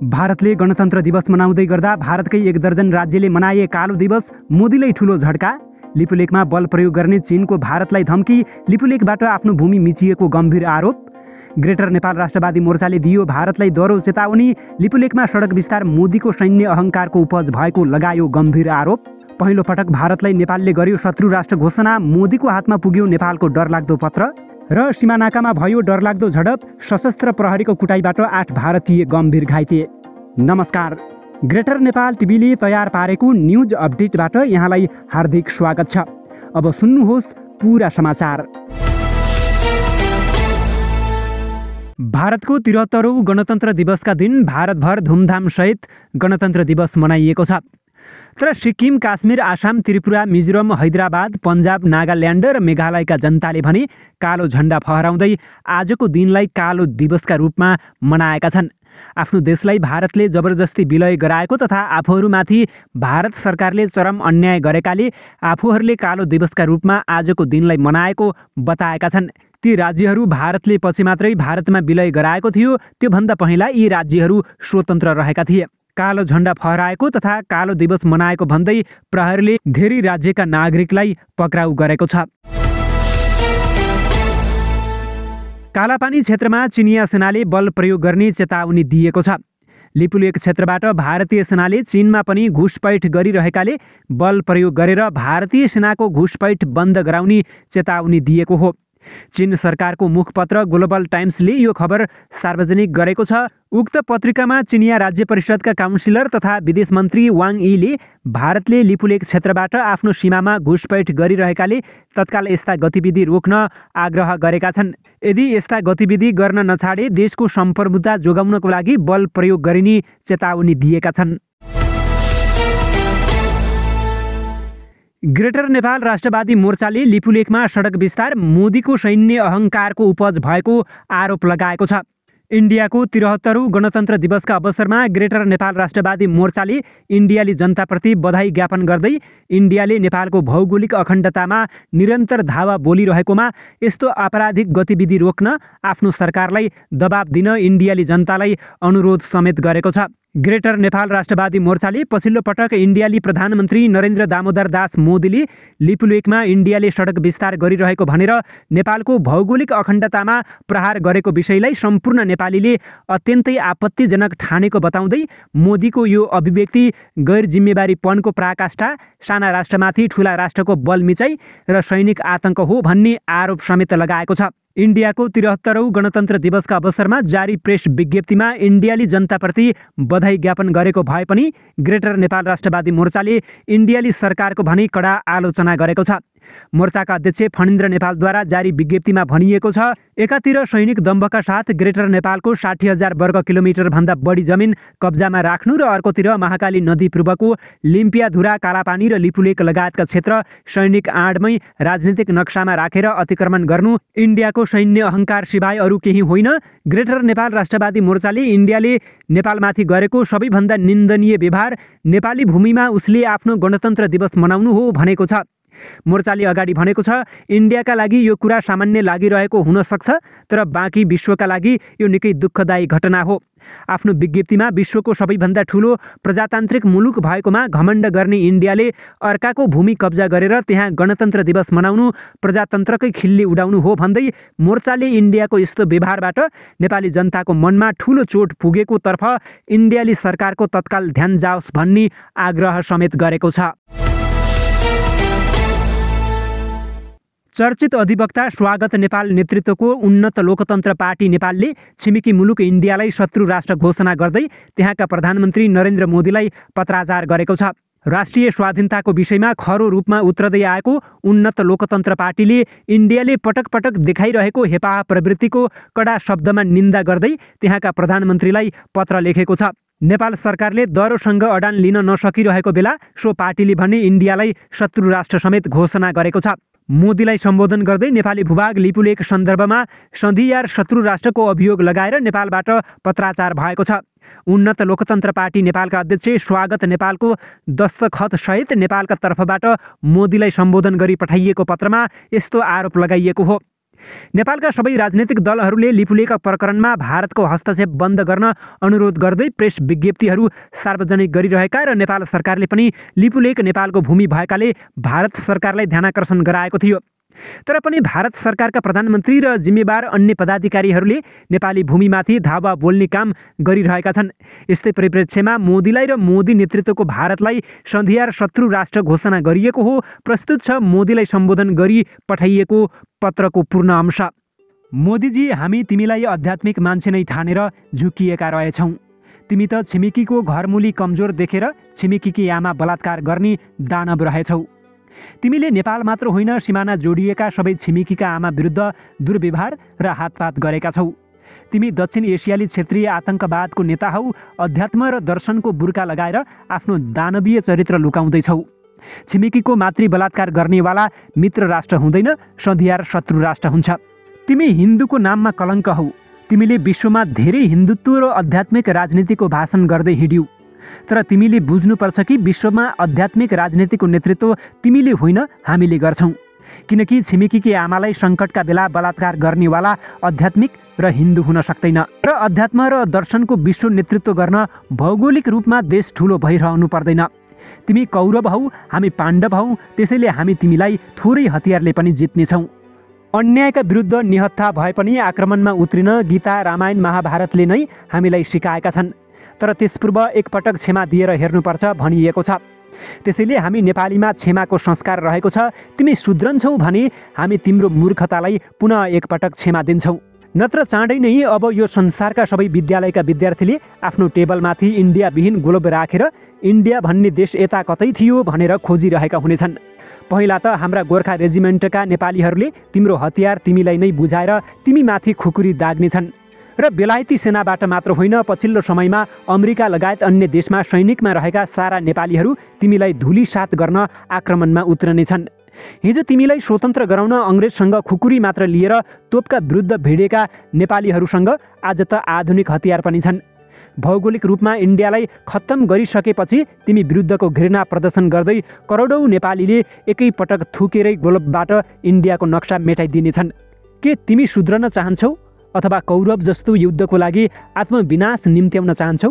भारतले गणतन्त्र दिवस मनाउँदै गर्दा भारतकै 1 दर्जन राज्यले मनाए कालो दिवस, मोदीलाई ठुलो झड्का। लिपुलेकमा बल प्रयोग गर्ने चीनको भारतलाई धम्की, लिपुलेकबाट आफ्नो भूमि मिचिएको गम्भीर आरोप। ग्रेटर नेपाल राष्ट्रवादी मोर्चाले दियो भारतलाई डह्रो चेतावनी, लिपुलेकमा सडक विस्तार मोदीको सैन्य अहङ्कारको उपज भएको लगायो गम्भीर आरोप। पहिलो पटक भारतलाई नेपालले गर्यो शत्रु राष्ट्र घोषणा, मोदीको हातमा पुग्यो नेपालको डरलाग्दो पत्र। र सीमानाकामा भयो डरलाग्दो झडप, सशस्त्र प्रहरीको कुटाइबाट 8 भारतीय गम्भीर घाइते। नमस्कार, ग्रेटर नेपाल टिभीले तयार पारेको न्युज अपडेटबाट यहाँलाई हार्दिक स्वागत छ। अब सुन्नुहोस् पुरा समाचार। भारतको 73औं गणतन्त्र दिवसका दिन भारतभर धुमधामसहित गणतन्त्र दिवस मनाइएको छ। तर सिक्किम, काश्मीर, आसाम, त्रिपुरा, मिजोरम, हैदराबाद, पन्जाब, नागाल्यान्ड र मेघालयका जनताले भने कालो झण्डा फहराउँदै आजको दिनलाई कालो दिवसका रूपमा मनाएका छन्। आफ्नो देशलाई भारतले जबरजस्ती विलय गराएको तथा आफूहरूमाथि भारत सरकारले चरम अन्याय गरेकाले आफूहरूले कालो दिवसका रूपमा आजको दिनलाई मनाएको बताएका छन्। ती राज्यहरू भारतले पछि मात्रै भारतमा विलय गराएको थियो, त्योभन्दा पहिला यी राज्यहरू स्वतन्त्र रहेका थिए। कालो झण्डा फहराएको तथा कालो दिवस मनाएको भन्दै प्रहरीले धेरै राज्यका नागरिकलाई पक्राउ गरेको छ। कालापानी क्षेत्रमा चिनिया सेनाले बल प्रयोग गर्ने चेतावनी दिएको छ। लिपुलेक क्षेत्रबाट भारतीय सेनाले चीनमा पनि घुसपैठ गरिरहेकाले बल प्रयोग गरेर भारतीय सेनाको घुसपैठ बन्द गराउने चेतावनी दिएको हो। चीन सरकारको मुखपत्र ग्लोबल टाइम्सले यो खबर सार्वजनिक गरेको छ। उक्त पत्रिकामा चिनिया राज्य परिषदका काउन्सिलर तथा विदेश मन्त्री वाङ यीले भारतले लिपुलेक क्षेत्रबाट आफ्नो सीमामा घुसपैठ गरिरहेकाले तत्काल यस्ता गतिविधि रोक्न आग्रह गरेका छन्। यदि यस्ता गतिविधि गर्न नछाडे देशको सम्प्रभुता जोगाउनको लागि बल प्रयोग गरिने चेतावनी दिएका छन्। ग्रेटर नेपाल राष्ट्रवादी मोर्चाले लिपुलेकमा सडक विस्तार मोदीको सैन्य अहङ्कारको उपज भएको आरोप लगाएको छ। इन्डियाको 73औं गणतन्त्र दिवसका अवसरमा ग्रेटर नेपाल राष्ट्रवादी मोर्चाले इन्डियाली जनताप्रति बधाई ज्ञापन गर्दै इन्डियाले नेपालको भौगोलिक अखण्डतामा निरन्तर धावा बोलिरहेकोमा यस्तो आपराधिक गतिविधि रोक्न आफ्नो सरकारलाई दबाब दिन इन्डियाली जनतालाई अनुरोध समेत गरेको छ। ग्रेटर नेपाल राष्ट्रवादी मोर्चाले पछिल्लो पटक इन्डियाली प्रधानमन्त्री नरेन्द्र दामोदर दास मोदीले लिपुलेकमा इन्डियाले सडक विस्तार गरिरहेको भनेर नेपालको भौगोलिक अखण्डतामा प्रहार गरेको विषयलाई सम्पूर्ण नेपालीले अत्यन्तै आपत्तिजनक ठानेको बताउँदै मोदीको यो अभिव्यक्ति गैर जिम्मेवारीपनको पराकाष्ठा, साना राष्ट्रमाथि ठुला राष्ट्रको बल मिचाइ र सैनिक आतंक हो भन्ने आरोप समेत लगाएको छ। इन्डियाको 73औं गणतन्त्र दिवसका अवसरमा जारी प्रेस विज्ञप्तिमा इन्डियाली जनताप्रति बधाई ज्ञापन गरेको भए पनि ग्रेटर नेपाल राष्ट्रवादी मोर्चाले इन्डियाली सरकारको भने कडा आलोचना गरेको छ। मोर्चाका अध्यक्ष फणिन्द्र नेपालद्वारा जारी विज्ञप्तिमा भनिएको छ, एकातिर सैनिक दम्भका साथ ग्रेटर नेपालको 60,000 वर्ग किलोमिटर भन्दा बढी जमिन कब्जामा राख्नु र अर्कोतिर महाकाली नदी पूर्वको लिम्पियाधुरा, कालापानी र लिपुलेक लगायतका क्षेत्र सैनिक आडमै राजनीतिक नक्सामा राखेर अतिक्रमण गर्नु इन्डियाको सैन्य अहङ्कार सिवाय अरू केही होइन। ग्रेटर नेपाल राष्ट्रवादी मोर्चाले इन्डियाले नेपालमाथि गरेको सबैभन्दा निन्दनीय व्यवहार नेपाली भूमिमा उसले आफ्नो गणतन्त्र दिवस मनाउनु हो भनेको छ। मोर्चाले अगाडि भनेको छ, इन्डियाका लागि यो कुरा सामान्य लागिरहेको हुन सक्छ, तर बाँकी विश्वका लागि यो निकै दुःखदायी घटना हो। आफ्नो विज्ञप्तिमा विश्वको सबैभन्दा ठुलो प्रजातान्त्रिक मुलुक भएकोमा घमण्ड गर्ने इन्डियाले अर्काको भूमि कब्जा गरेर त्यहाँ गणतन्त्र दिवस मनाउनु प्रजातन्त्रकै खिल्ली उडाउनु हो भन्दै मोर्चाले इन्डियाको यस्तो व्यवहारबाट नेपाली जनताको मनमा ठुलो चोट पुगेको तर्फ इन्डियाली सरकारको तत्काल ध्यान जाओस् भन्ने आग्रह समेत गरेको छ। चर्चित अधिवक्ता स्वागत नेपाल नेतृत्वको उन्नत लोकतन्त्र पार्टी नेपालले छिमेकी मुलुक इन्डियालाई शत्रु राष्ट्र घोषणा गर्दै त्यहाँका प्रधानमन्त्री नरेन्द्र मोदीलाई पत्राचार गरेको छ। राष्ट्रिय स्वाधीनताको विषयमा खरो रूपमा उत्रदै आएको उन्नत लोकतन्त्र पार्टीले इन्डियाले पटक पटक देखाइरहेको हेपाह प्रवृत्तिको कडा शब्दमा निन्दा गर्दै त्यहाँका प्रधानमन्त्रीलाई पत्र लेखेको छ। नेपाल सरकारले डह्रोसँग अडान लिन नसकिरहेको बेला सो पार्टीले भने इन्डियालाई शत्रु राष्ट्र समेत घोषणा गरेको छ। मोदीलाई सम्बोधन गर्दै नेपाली भूभाग लिपुलेक सन्दर्भमा सन्धियार शत्रु राष्ट्रको अभियोग लगाएर नेपालबाट पत्राचार भएको छ। उन्नत लोकतन्त्र पार्टी नेपालका अध्यक्ष स्वागत नेपालको दस्तखतसहित नेपालका तर्फबाट मोदीलाई सम्बोधन गरी पठाइएको पत्रमा यस्तो आरोप लगाइएको हो। नेपालका सबै राजनीतिक दलहरूले लिपुलेख प्रकरणमा भारतको हस्तक्षेप बन्द गर्न अनुरोध गर्दै प्रेस विज्ञप्तिहरू सार्वजनिक गरिरहेका र नेपाल सरकारले पनि लिपुलेख नेपालको भूमि भएकाले भारत सरकारलाई ध्यानाकर्षण गराएको थियो। तर पनि भारत सरकारका प्रधानमन्त्री र जिम्मेवार अन्य पदाधिकारीहरूले नेपाली भूमिमाथि धावा बोल्ने काम गरिरहेका छन्। यस्तै परिप्रेक्ष्यमा मोदीलाई र मोदी नेतृत्वको भारतलाई सन्धियार शत्रु राष्ट्र घोषणा गरिएको हो। प्रस्तुत छ मोदीलाई सम्बोधन गरी पठाइएको पत्रको पूर्ण अंश। मोदीजी, हामी तिमीलाई आध्यात्मिक मान्छे नै ठानेर झुकिएका रहेछौँ। तिमी त छिमेकीको घरमुली कमजोर देखेर छिमेकीकी आमा बलात्कार गर्ने दानव रहेछौ। तिमीले नेपाल मात्र होइन सिमाना जोडिएका सबै छिमेकीका आमा विरुद्ध दुर्व्यवहार र हातपात गरेका छौ। तिमी दक्षिण एसियाली क्षेत्रीय आतंकवादको नेता हौ। अध्यात्म र दर्शनको बुर्का लगाएर आफ्नो दानवीय चरित्र लुकाउँदैछौ। छिमेकीको मातृ बलात्कार गर्नेवाला मित्र राष्ट्र हुँदैन, सन्धियार शत्रु राष्ट्र हुन्छ। तिमी हिन्दूको नाममा कलङ्क हौ। तिमीले विश्वमा धेरै हिन्दुत्व र आध्यात्मिक राजनीतिको भाषण गर्दै हिँड्यौ। तर तिमीले बुझ्नुपर्छ कि विश्वमा आध्यात्मिक राजनीतिको नेतृत्व तिमीले होइन, हामीले गर्छौँ। किनकि छिमेकीकी आमालाई सङ्कटका बेला बलात्कार गर्नेवाला आध्यात्मिक र हिन्दू हुन सक्दैन। र अध्यात्म र दर्शनको विश्व नेतृत्व गर्न भौगोलिक रूपमा देश ठुलो भइरहनु पर्दैन। तिमी कौरव हौ, हामी पाण्डव हौ, त्यसैले हामी तिमीलाई थोरै हतियारले पनि जित्नेछौँ। अन्यायका विरुद्ध निहत्था भए पनि आक्रमणमा उत्रिन गीता, रामायण, महाभारतले नै हामीलाई सिकाएका छन्। तर त्यसपूर्व एकपटक क्षमा दिएर हेर्नुपर्छ भनिएको छ। त्यसैले हामी नेपालीमा क्षमाको संस्कार रहेको छ। तिमी सुध्रन्छौ भने हामी तिम्रो मूर्खतालाई पुनः एकपटक क्षमा दिन्छौँ। नत्र चाँडै नै अब यो संसारका सबै विद्यालयका विद्यार्थीले आफ्नो टेबलमाथि इन्डियाविहीन गोलब राखेर इन्डिया भन्ने देश यता कतै थियो भनेर खोजिरहेका हुनेछन्। पहिला त हाम्रा गोर्खा रेजिमेन्टका नेपालीहरूले तिम्रो हतियार तिमीलाई नै बुझाएर तिमीमाथि खुकुरी दाग्नेछन्। र बेलायती सेनाबाट मात्र होइन, पछिल्लो समयमा अमेरिका लगायत अन्य देशमा सैनिकमा रहेका सारा नेपालीहरू तिमीलाई धुलिसात गर्न आक्रमणमा उत्रनेछन्। हिजो तिमीलाई स्वतन्त्र गराउन अङ्ग्रेजसँग खुकुरी मात्र लिएर तोपका विरुद्ध भिडेका नेपालीहरूसँग आज त आधुनिक हतियार पनि छन्। भौगोलिक रूपमा इन्डियालाई खत्तम गरिसकेपछि तिमी विरुद्धको घृणा प्रदर्शन गर्दै करोडौँ नेपालीले एकैपटक थुकेरै गोलबबाट इन्डियाको नक्सा मेटाइदिनेछन्। के तिमी सुध्रन चाहन्छौ अथवा कौरव जस्तो युद्धको लागि आत्मविनाश निम्त्याउन चाहन्छौ?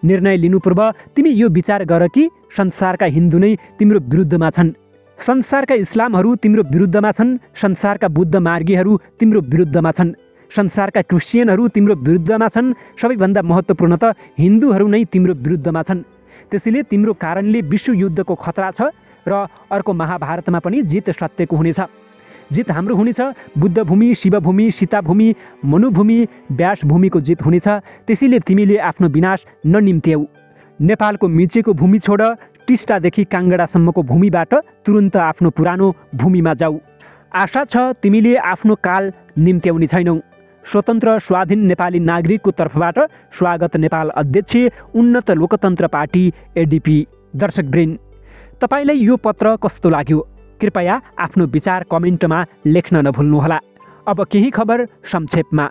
निर्णय लिनु पूर्व तिमी यो विचार गर कि संसारका हिन्दू नै तिम्रो विरुद्धमा छन्, संसारका इस्लामहरू तिम्रो विरुद्धमा छन्, संसारका बुद्ध मार्गीहरू तिम्रो विरुद्धमा छन्, संसारका क्रिस्चियनहरू तिम्रो विरुद्धमा छन्। सबैभन्दा महत्त्वपूर्ण त हिन्दूहरू नै तिम्रो विरुद्धमा छन्। त्यसैले तिम्रो कारणले विश्वयुद्धको खतरा छ र अर्को महाभारतमा पनि जित सत्यको हुनेछ। जित हाम्रो हुनेछ। बुद्धभूमि, शिवभूमि, सीताभूमि, मनुभूमि, व्यासभूमिको जित हुनेछ। त्यसैले तिमीले आफ्नो विनाश ननिम्त्याऊ। नेपालको मिचेको भूमि छोड, टिस्टादेखि काङ्गडासम्मको भूमिबाट तुरुन्त आफ्नो पुरानो भूमिमा जाऊ। आशा छ तिमीले आफ्नो काल निम्त्याउने छैनौ। स्वतन्त्र स्वाधीन नेपाली नागरिकको तर्फबाट स्वागत। नेपाल अध्यक्ष, उन्नत लोकतन्त्र पार्टी एडीपी। दर्शकवृन्द, तपाईँलाई यो पत्र कस्तो लाग्यो? कृपया आफ्नो विचार कमेन्टमा लेख्न नभुल्नुहोला। अब केही खबर संक्षेपमा।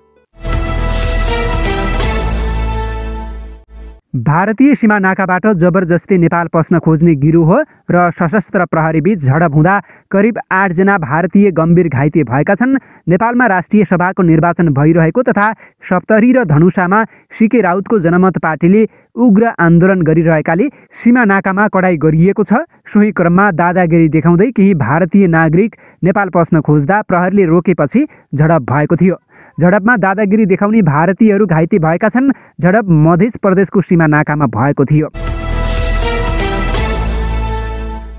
भारतीय सीमा नाकाबाट जबरजस्ती नेपाल पस्न खोज्ने गिरोह र सशस्त्र प्रहरीबीच झडप हुँदा करिब 8 जना भारतीय गम्भीर घाइते भएका छन्। नेपालमा राष्ट्रिय सभाको निर्वाचन भइरहेको तथा सप्तरी र धनुषामा सीके राउतको जनमत पार्टीले उग्र आन्दोलन गरिरहेकाले सीमा नाकामा कडाई गरिएको छ। सोही क्रममा दादागिरी देखाउँदै केही भारतीय नागरिक नेपाल पस्न खोज्दा प्रहरीले रोकेपछि झडप भएको थियो। झडपमा दादागिरी देखाउने भारतीयहरू घाइते भएका छन्। झडप मध्य प्रदेशको सीमा नाकामा भएको थियो।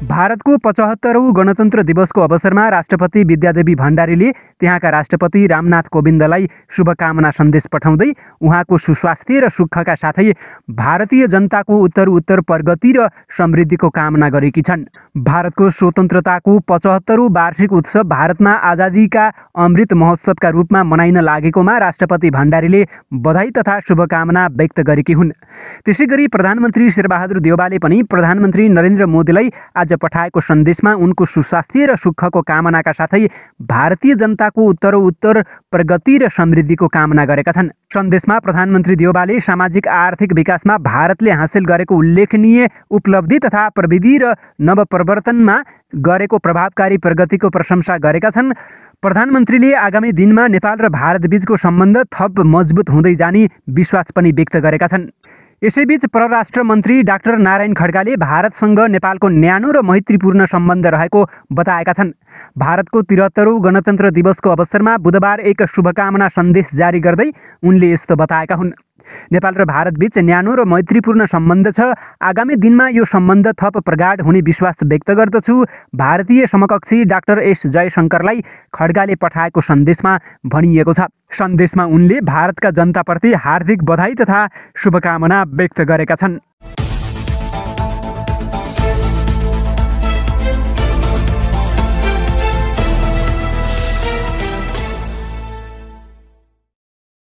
भारतको 75औं गणतन्त्र दिवसको अवसरमा राष्ट्रपति विद्यादेवी भण्डारीले त्यहाँका राष्ट्रपति रामनाथ कोविन्दलाई शुभकामना सन्देश पठाउँदै उहाँको सुस्वास्थ्य र सुखका साथै भारतीय जनताको उत्तरोत्तर प्रगति र समृद्धिको कामना गरेकी छन्। भारतको स्वतन्त्रताको 75औं वार्षिक उत्सव भारतमा आजादीका अमृत महोत्सवका रूपमा मनाइन लागेकोमा राष्ट्रपति भण्डारीले बधाई तथा शुभकामना व्यक्त गरेकी हुन्। त्यसैगरी प्रधानमन्त्री शेरबहादुर देउवाले पनि प्रधानमन्त्री नरेन्द्र मोदीलाई आज पठाएको सन्देशमा उनको सुस्वास्थ्य र सुखको कामनाका साथै भारतीय जनताको उत्तरोत्तर प्रगति र समृद्धिको कामना गरेका छन्। सन्देशमा प्रधानमन्त्री देउवाले सामाजिक आर्थिक विकासमा भारतले हासिल गरेको उल्लेखनीय उपलब्धि तथा प्रविधि र नवप्रवर्तनमा गरेको प्रभावकारी प्रगतिको प्रशंसा गरेका छन्। प्रधानमन्त्रीले आगामी दिनमा नेपाल र भारतबीचको सम्बन्ध थप मजबुत हुँदै जाने विश्वास पनि व्यक्त गरेका छन्। यसैबीच परराष्ट्र मन्त्री डाक्टर नारायण खड्गाले भारतसँग नेपालको न्यानो र मैत्रीपूर्ण सम्बन्ध रहेको बताएका छन्। भारतको 73औं गणतन्त्र दिवसको अवसरमा बुधबार एक शुभकामना सन्देश जारी गर्दै उनले यस्तो बताएका हुन्। नेपाल र भारतबीच न्यानो र मैत्रीपूर्ण सम्बन्ध छ। आगामी दिनमा यो सम्बन्ध थप प्रगाढ हुने विश्वास व्यक्त गर्दछु। भारतीय समकक्षी डाक्टर एस जयशङ्करलाई खड्गाले पठाएको सन्देशमा भनिएको छ। सन्देशमा उनले भारतका जनताप्रति हार्दिक बधाई तथा शुभकामना व्यक्त गरेका छन्।